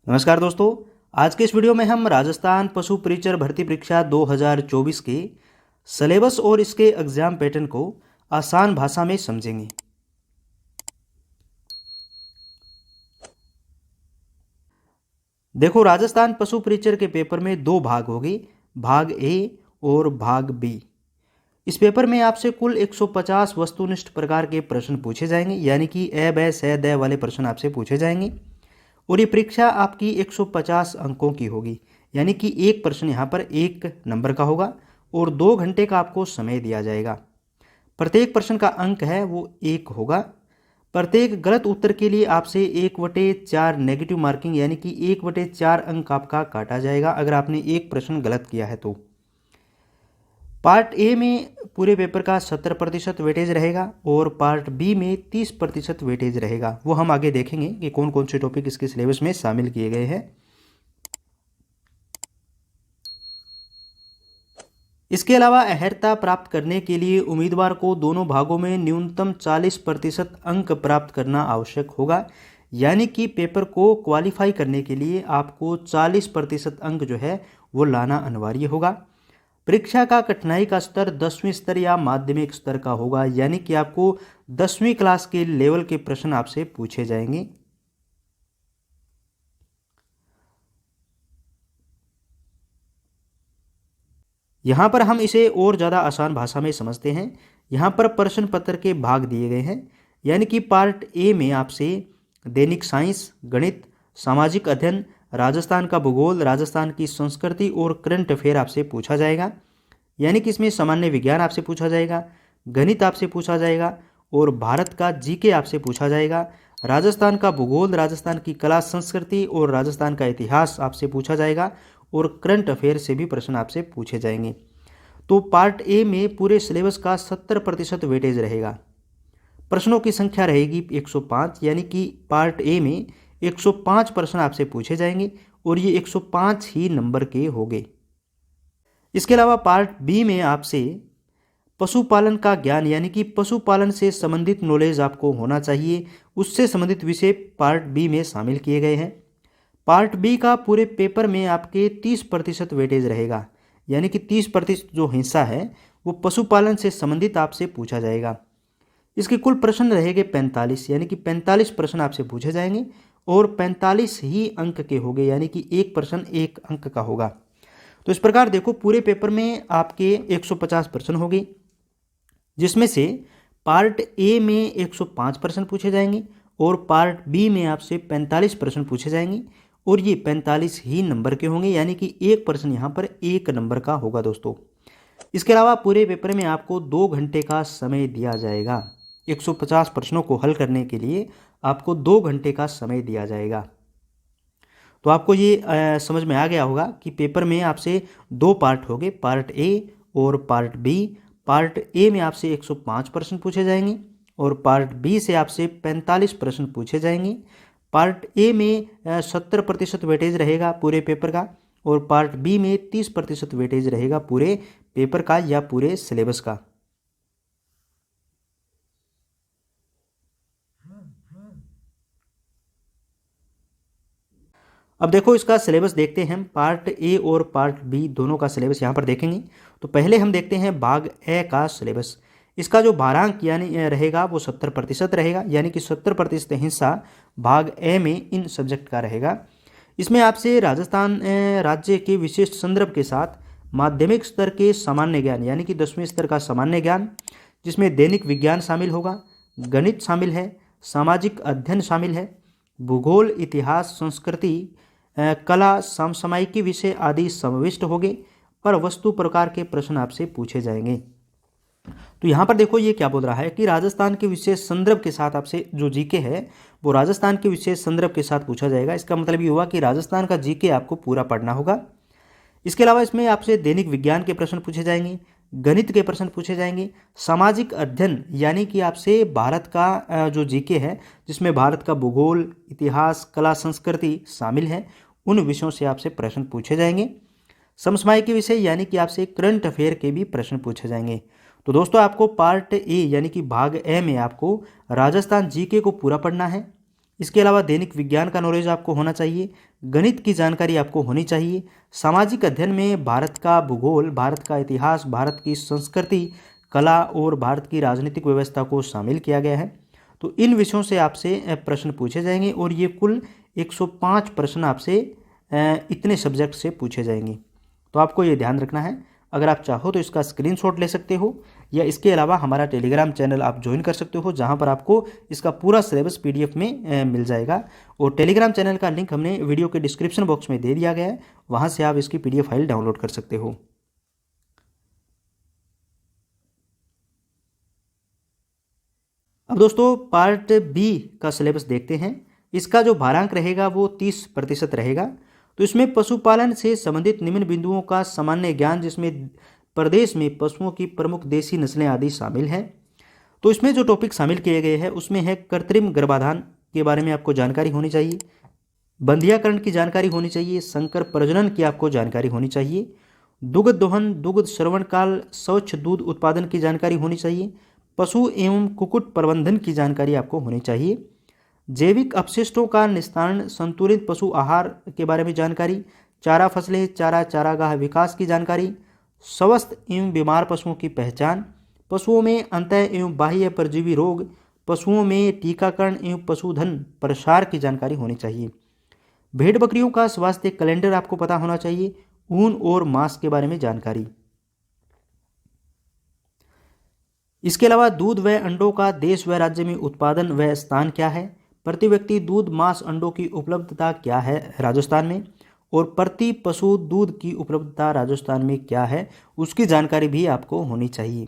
नमस्कार दोस्तों। आज के इस वीडियो में हम राजस्थान पशु परिचर भर्ती परीक्षा 2024 के सिलेबस और इसके एग्जाम पैटर्न को आसान भाषा में समझेंगे। देखो, राजस्थान पशु परिचर के पेपर में दो भाग होंगे, भाग ए और भाग बी। इस पेपर में आपसे कुल 150 वस्तुनिष्ठ प्रकार के प्रश्न पूछे जाएंगे, यानी कि ए बै से दै वाले प्रश्न आपसे पूछे जाएंगे। और ये परीक्षा आपकी 150 अंकों की होगी, यानी कि एक प्रश्न यहाँ पर 1 नंबर का होगा और 2 घंटे का आपको समय दिया जाएगा। प्रत्येक प्रश्न का अंक है वो 1 होगा। प्रत्येक गलत उत्तर के लिए आपसे 1/4 नेगेटिव मार्किंग, यानी कि 1/4 अंक आपका काटा जाएगा अगर आपने एक प्रश्न गलत किया है तो। पार्ट ए में पूरे पेपर का 70% वेटेज रहेगा और पार्ट बी में 30% वेटेज रहेगा। वो हम आगे देखेंगे कि कौन कौन से टॉपिक इसके सिलेबस में शामिल किए गए हैं। इसके अलावा अर्हता प्राप्त करने के लिए उम्मीदवार को दोनों भागों में न्यूनतम 40% अंक प्राप्त करना आवश्यक होगा, यानी कि पेपर को क्वालिफाई करने के लिए आपको 40% अंक जो है वो लाना अनिवार्य होगा। परीक्षा का कठिनाई का स्तर 10वीं स्तर या माध्यमिक स्तर का होगा, यानी कि आपको 10वीं क्लास के लेवल के प्रश्न आपसे पूछे जाएंगे। यहां पर हम इसे और ज़्यादा आसान भाषा में समझते हैं। यहां पर प्रश्न पत्र के भाग दिए गए हैं, यानी कि पार्ट ए में आपसे दैनिक साइंस, गणित, सामाजिक अध्ययन, राजस्थान का भूगोल, राजस्थान की संस्कृति और करंट अफेयर आपसे पूछा जाएगा, यानी कि इसमें सामान्य विज्ञान आपसे पूछा जाएगा, गणित आपसे पूछा जाएगा और भारत का जीके आपसे पूछा जाएगा। राजस्थान का भूगोल, राजस्थान की कला संस्कृति और राजस्थान का इतिहास आपसे पूछा जाएगा और करंट अफेयर से भी प्रश्न आपसे पूछे जाएंगे। तो पार्ट ए में पूरे सिलेबस का 70% वेटेज रहेगा। प्रश्नों की संख्या रहेगी 105, यानी कि पार्ट ए में 105 प्रश्न आपसे पूछे जाएंगे और ये 105 ही नंबर के होंगे। इसके अलावा पार्ट बी में आपसे पशुपालन का ज्ञान, यानी कि पशुपालन से संबंधित नॉलेज आपको होना चाहिए, उससे संबंधित विषय पार्ट बी में शामिल किए गए हैं। पार्ट बी का पूरे पेपर में आपके 30% वेटेज रहेगा, यानी कि 30% जो हिस्सा है वो पशुपालन से संबंधित आपसे पूछा जाएगा। इसके कुल प्रश्न रहेंगे 45, यानी कि 45 प्रश्न आपसे पूछे जाएंगे और 45 ही अंक के होंगे, यानी कि एक प्रश्न 1 अंक का होगा। तो इस प्रकार देखो, पूरे पेपर में आपके 150 प्रश्न होंगे, जिसमें से पार्ट ए में 105 प्रश्न पूछे जाएंगे और पार्ट बी में आपसे 45 प्रश्न पूछे जाएंगे और ये 45 ही नंबर के होंगे, यानी कि एक प्रश्न यहाँ पर 1 नंबर का होगा दोस्तों। इसके अलावा पूरे पेपर में आपको 2 घंटे का समय दिया जाएगा। 150 प्रश्नों को हल करने के लिए आपको 2 घंटे का समय दिया जाएगा। तो आपको ये समझ में आ गया होगा कि पेपर में आपसे 2 पार्ट होंगे, पार्ट ए और पार्ट बी। पार्ट ए में आपसे 105 प्रश्न पूछे जाएंगे और पार्ट बी से आपसे 45 प्रश्न पूछे जाएंगे। पार्ट ए में 70% वेटेज रहेगा पूरे पेपर का और पार्ट बी में 30% वेटेज रहेगा पूरे पेपर का या पूरे सिलेबस का। अब देखो, इसका सिलेबस देखते हैं। पार्ट ए और पार्ट बी दोनों का सिलेबस यहाँ पर देखेंगे। तो पहले हम देखते हैं भाग ए का सिलेबस। इसका जो भारांक यानी रहेगा वो 70% रहेगा, यानी कि 70% हिस्सा भाग ए में इन सब्जेक्ट का रहेगा। इसमें आपसे राजस्थान राज्य के विशिष्ट संदर्भ के साथ माध्यमिक स्तर के सामान्य ज्ञान, यानी कि 10वीं स्तर का सामान्य ज्ञान, जिसमें दैनिक विज्ञान शामिल होगा, गणित शामिल है, सामाजिक अध्ययन शामिल है, भूगोल, इतिहास, संस्कृति, कला, समसामयिकी विषय आदि समाविष्ट होंगे, पर वस्तु प्रकार के प्रश्न आपसे पूछे जाएंगे। तो यहाँ पर देखो, ये क्या बोल रहा है कि राजस्थान के विशेष संदर्भ के साथ आपसे जो जीके है वो राजस्थान के विशेष संदर्भ के साथ पूछा जाएगा। इसका मतलब ये हुआ कि राजस्थान का जीके आपको पूरा पढ़ना होगा। इसके अलावा इसमें आपसे दैनिक विज्ञान के प्रश्न पूछे जाएंगे, गणित के प्रश्न पूछे जाएंगे, सामाजिक अध्ययन, यानी कि आपसे भारत का जो जीके है जिसमें भारत का भूगोल, इतिहास, कला, संस्कृति शामिल है, उन विषयों से आपसे प्रश्न पूछे जाएंगे। समसामयिक विषय, यानी कि आपसे करंट अफेयर के भी प्रश्न पूछे जाएंगे। तो दोस्तों, आपको पार्ट ए यानी कि भाग ए में आपको राजस्थान जीके को पूरा पढ़ना है। इसके अलावा दैनिक विज्ञान का नॉलेज आपको होना चाहिए, गणित की जानकारी आपको होनी चाहिए। सामाजिक अध्ययन में भारत का भूगोल, भारत का इतिहास, भारत की संस्कृति, कला और भारत की राजनीतिक व्यवस्था को शामिल किया गया है। तो इन विषयों से आपसे प्रश्न पूछे जाएंगे और ये कुल 105 प्रश्न आपसे इतने सब्जेक्ट से पूछे जाएंगे। तो आपको ये ध्यान रखना है। अगर आप चाहो तो इसका स्क्रीनशॉट ले सकते हो, या इसके अलावा हमारा टेलीग्राम चैनल आप ज्वाइन कर सकते हो, जहां पर आपको इसका पूरा सिलेबस पीडीएफ में मिल जाएगा। और टेलीग्राम चैनल का लिंक हमने वीडियो के डिस्क्रिप्शन बॉक्स में दे दिया गया है, वहां से आप इसकी पीडीएफ फाइल डाउनलोड कर सकते हो। अब दोस्तों पार्ट बी का सिलेबस देखते हैं। इसका जो भारांक रहेगा वो 30% रहेगा। तो इसमें पशुपालन से संबंधित निम्न बिंदुओं का सामान्य ज्ञान, जिसमें प्रदेश में पशुओं की प्रमुख देसी नस्लें आदि शामिल हैं। तो इसमें जो टॉपिक शामिल किए गए हैं उसमें है कृत्रिम गर्भाधान के बारे में आपको जानकारी होनी चाहिए, बंधियाकरण की जानकारी होनी चाहिए, संकर प्रजनन की आपको जानकारी होनी चाहिए, दुग्ध दोहन, दुग्ध श्रवण काल, स्वच्छ दूध उत्पादन की जानकारी होनी चाहिए, पशु एवं कुक्कुट प्रबंधन की जानकारी आपको होनी चाहिए, जैविक अपशिष्टों का निस्तारण, संतुलित पशु आहार के बारे में जानकारी, चारा फसलें, चारा चारागाह विकास की जानकारी, स्वस्थ एवं बीमार पशुओं की पहचान, पशुओं में अंतः एवं बाह्य परजीवी रोग, पशुओं में टीकाकरण एवं पशुधन प्रसार की जानकारी होनी चाहिए। भेड़ बकरियों का स्वास्थ्य कैलेंडर आपको पता होना चाहिए, ऊन और मांस के बारे में जानकारी। इसके अलावा दूध व अंडों का देश व राज्य में उत्पादन व स्थान क्या है, प्रति व्यक्ति दूध मांस अंडों की उपलब्धता क्या है राजस्थान में, और प्रति पशु दूध की उपलब्धता राजस्थान में क्या है, उसकी जानकारी भी आपको होनी चाहिए।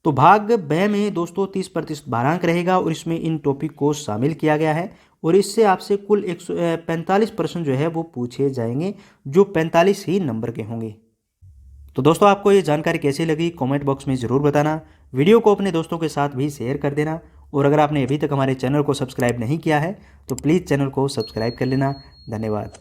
तो भाग ब में दोस्तों 30% भारांक रहेगा और इसमें इन टॉपिक को शामिल किया गया है, और इससे आपसे कुल 145 प्रश्न जो है वो पूछे जाएंगे, जो 45 ही नंबर के होंगे। तो दोस्तों आपको ये जानकारी कैसी लगी कमेंट बॉक्स में ज़रूर बताना। वीडियो को अपने दोस्तों के साथ भी शेयर कर देना, और अगर आपने अभी तक हमारे चैनल को सब्सक्राइब नहीं किया है तो प्लीज़ चैनल को सब्सक्राइब कर लेना। धन्यवाद।